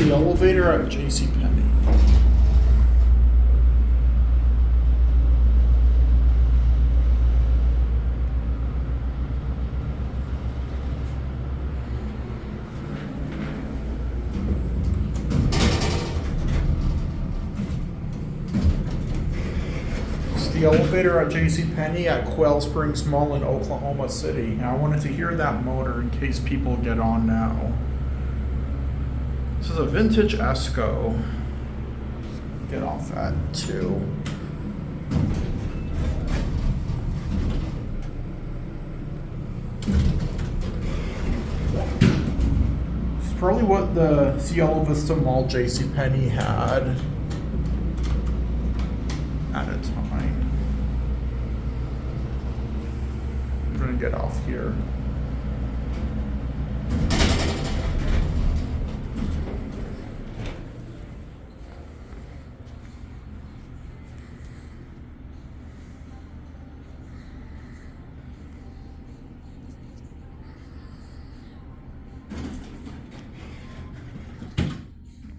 the elevator at JCPenney. It's the elevator at JCPenney at Quail Springs Mall in Oklahoma City. I wanted to hear that motor in case people get on now. This is a vintage Esco. Get off at 2. It's probably what the Cielo Vista Mall JCPenney had at a time. I'm gonna get off here.